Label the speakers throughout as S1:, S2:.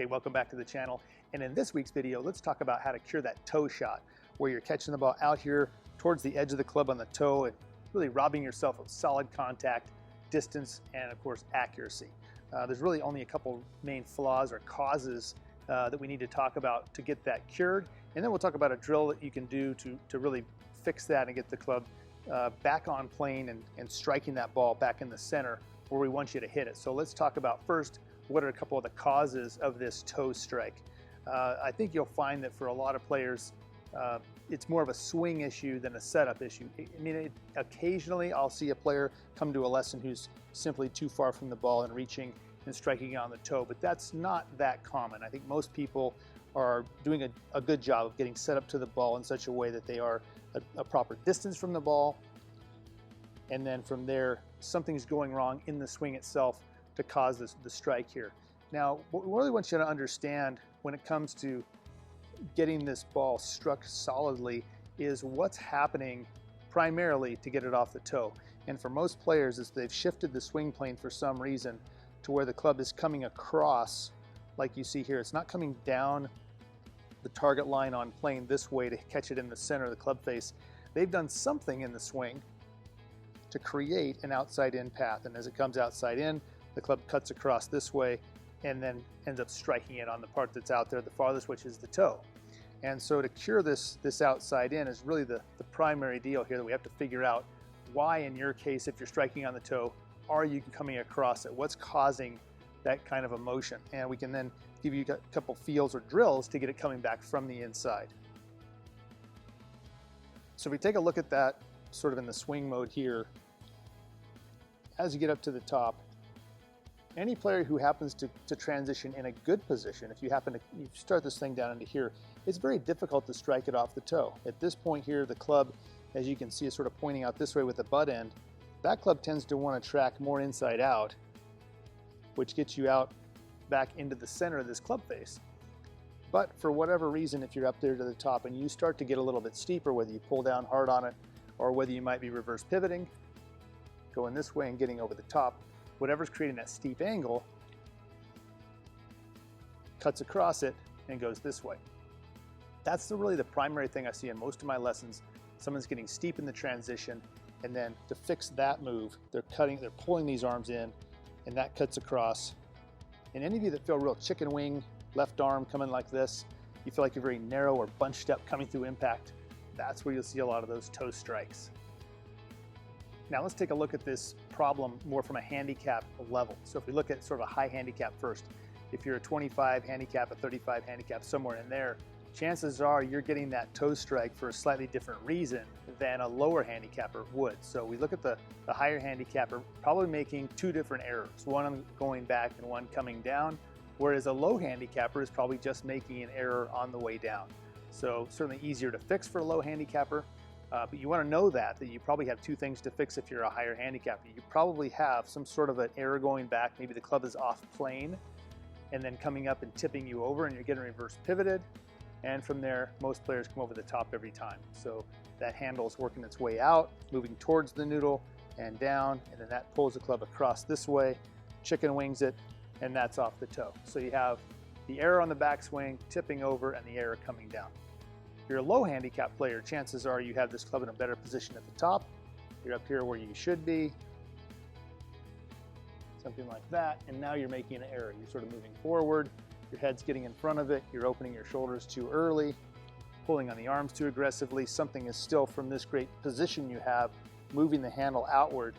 S1: Okay, welcome back to the channel. And in this week's video, let's talk about how to cure that toe shot, where you're catching the ball out here towards the edge of the club on the toe and really robbing yourself of solid contact, distance, and of course, accuracy. There's really only a couple main flaws or causes that we need to talk about to get that cured. And then we'll talk about a drill that you can do to really fix that and get the club back on plane and striking that ball back in the center where we want you to hit it. So let's talk about first, what are a couple of the causes of this toe strike? I think you'll find that for a lot of players, it's more of a swing issue than a setup issue. I mean, occasionally I'll see a player come to a lesson who's simply too far from the ball and reaching and striking on the toe, but that's not that common. I think most people are doing a good job of getting set up to the ball in such a way that they are a proper distance from the ball, and then from there, something's going wrong in the swing itself to cause the strike here. Now, what we really want you to understand when it comes to getting this ball struck solidly is what's happening primarily to get it off the toe. And for most players, is they've shifted the swing plane for some reason to where the club is coming across, like you see here. It's not coming down the target line on plane this way to catch it in the center of the club face. They've done something in the swing to create an outside in path, and as it comes outside in, the club cuts across this way and then ends up striking it on the part that's out there the farthest, which is the toe. And so to cure this outside in is really the primary deal here that we have to figure out why, in your case, if you're striking on the toe, are you coming across it? What's causing that kind of a motion? And we can then give you a couple feels or drills to get it coming back from the inside. So if we take a look at that sort of in the swing mode here, as you get up to the top, any player who happens to transition in a good position, if you start this thing down into here, it's very difficult to strike it off the toe. At this point here, the club, as you can see, is sort of pointing out this way with the butt end. That club tends to want to track more inside out, which gets you out back into the center of this club face. But for whatever reason, if you're up there to the top and you start to get a little bit steeper, whether you pull down hard on it or whether you might be reverse pivoting, going this way and getting over the top, whatever's creating that steep angle cuts across it and goes this way. That's really the primary thing I see in most of my lessons. Someone's getting steep in the transition, and then to fix that move, they're pulling these arms in, and that cuts across. And any of you that feel real chicken wing, left arm coming like this, you feel like you're very narrow or bunched up coming through impact, that's where you'll see a lot of those toe strikes. Now let's take a look at this problem more from a handicap level. So if we look at sort of a high handicap first, if you're a 25 handicap, a 35 handicap, somewhere in there, chances are you're getting that toe strike for a slightly different reason than a lower handicapper would. So we look at the higher handicapper probably making two different errors, one going back and one coming down, whereas a low handicapper is probably just making an error on the way down. So certainly easier to fix for a low handicapper. But you want to know that you probably have two things to fix if you're a higher handicapper. You probably have some sort of an error going back. Maybe the club is off plane and then coming up and tipping you over and you're getting reverse pivoted. And from there, most players come over the top every time. So that handle is working its way out, moving towards the noodle and down, and then that pulls the club across this way, chicken wings it, and that's off the toe. So you have the error on the backswing, tipping over, and the error coming down. If you're a low handicap player, chances are you have this club in a better position at the top. You're up here where you should be, something like that, and now you're making an error. You're sort of moving forward, your head's getting in front of it, you're opening your shoulders too early, pulling on the arms too aggressively. Something is still, from this great position you have, moving the handle outward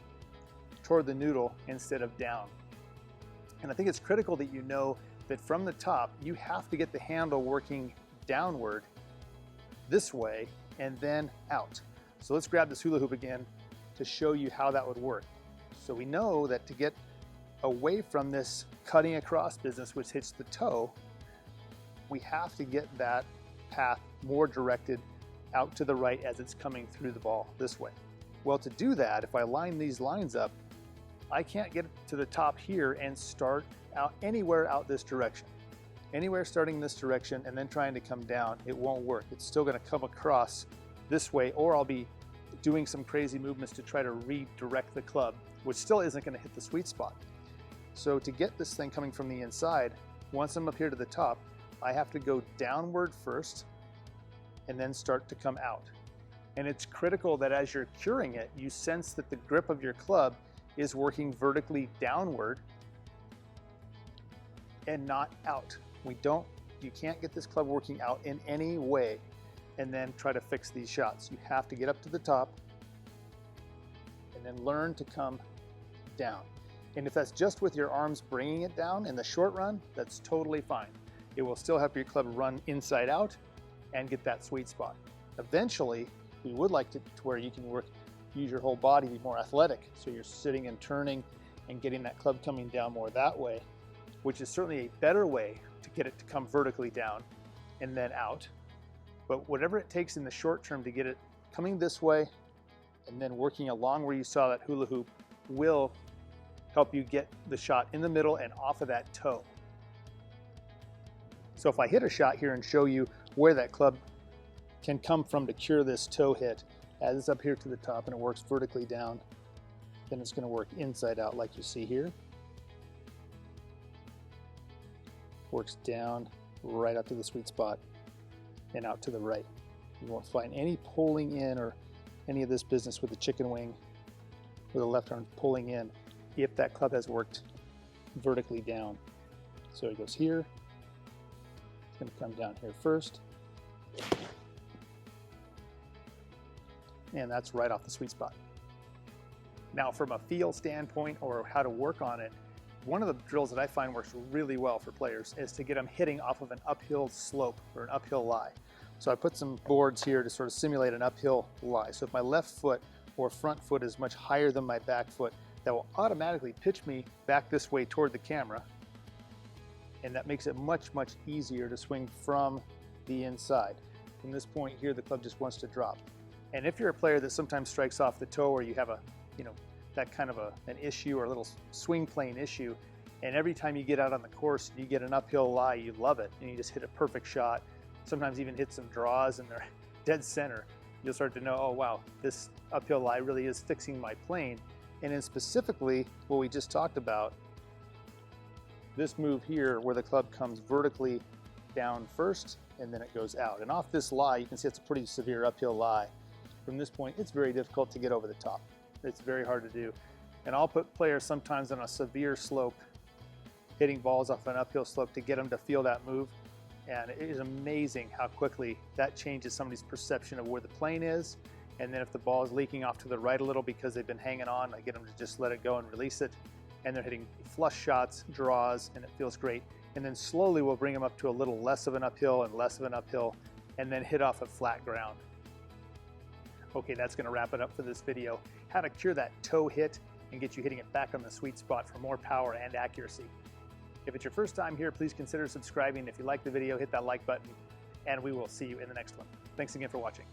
S1: toward the noodle instead of down. And I think it's critical that you know that from the top, you have to get the handle working downward this way and then out. So let's grab this hula hoop again to show you how that would work. So we know that to get away from this cutting across business, which hits the toe, we have to get that path more directed out to the right as it's coming through the ball this way. Well, to do that, if I line these lines up, I can't get to the top here and start out anywhere out this direction. Anywhere starting this direction and then trying to come down, it won't work. It's still going to come across this way, or I'll be doing some crazy movements to try to redirect the club, which still isn't going to hit the sweet spot. So to get this thing coming from the inside, once I'm up here to the top, I have to go downward first and then start to come out. And it's critical that as you're curing it, you sense that the grip of your club is working vertically downward and not out. You can't get this club working out in any way and then try to fix these shots. You have to get up to the top and then learn to come down. And if that's just with your arms bringing it down in the short run, that's totally fine. It will still help your club run inside out and get that sweet spot. Eventually, we would like to where you can use your whole body, be more athletic. So you're sitting and turning and getting that club coming down more that way, which is certainly a better way to get it to come vertically down and then out. But whatever it takes in the short term to get it coming this way and then working along where you saw that hula hoop will help you get the shot in the middle and off of that toe. So if I hit a shot here and show you where that club can come from to cure this toe hit, as it's up here to the top and it works vertically down, then it's going to work inside out like you see here. Works down right up to the sweet spot and out to the right. You won't find any pulling in or any of this business with the chicken wing or the left arm pulling in if that club has worked vertically down. So it goes here, it's going to come down here first, and that's right off the sweet spot. Now from a feel standpoint or how to work on it, one of the drills that I find works really well for players is to get them hitting off of an uphill slope or an uphill lie. So I put some boards here to sort of simulate an uphill lie. So if my left foot or front foot is much higher than my back foot, that will automatically pitch me back this way toward the camera. And that makes it much, much easier to swing from the inside. From this point here, the club just wants to drop. And if you're a player that sometimes strikes off the toe or you have that kind of an issue or a little swing plane issue, and every time you get out on the course, you get an uphill lie, you love it, and you just hit a perfect shot, sometimes even hit some draws and they're dead center, you'll start to know, oh wow, this uphill lie really is fixing my plane. And then specifically what we just talked about, this move here where the club comes vertically down first and then it goes out. And off this lie, you can see it's a pretty severe uphill lie. From this point, it's very difficult to get over the top. It's very hard to do. And I'll put players sometimes on a severe slope, hitting balls off an uphill slope to get them to feel that move. And it is amazing how quickly that changes somebody's perception of where the plane is. And then if the ball is leaking off to the right a little because they've been hanging on, I get them to just let it go and release it. And they're hitting flush shots, draws, and it feels great. And then slowly we'll bring them up to a little less of an uphill and less of an uphill, and then hit off of flat ground. Okay, that's going to wrap it up for this video. How to cure that toe hit and get you hitting it back on the sweet spot for more power and accuracy. If it's your first time here, please consider subscribing. If you like the video, hit that like button, and we will see you in the next one. Thanks again for watching.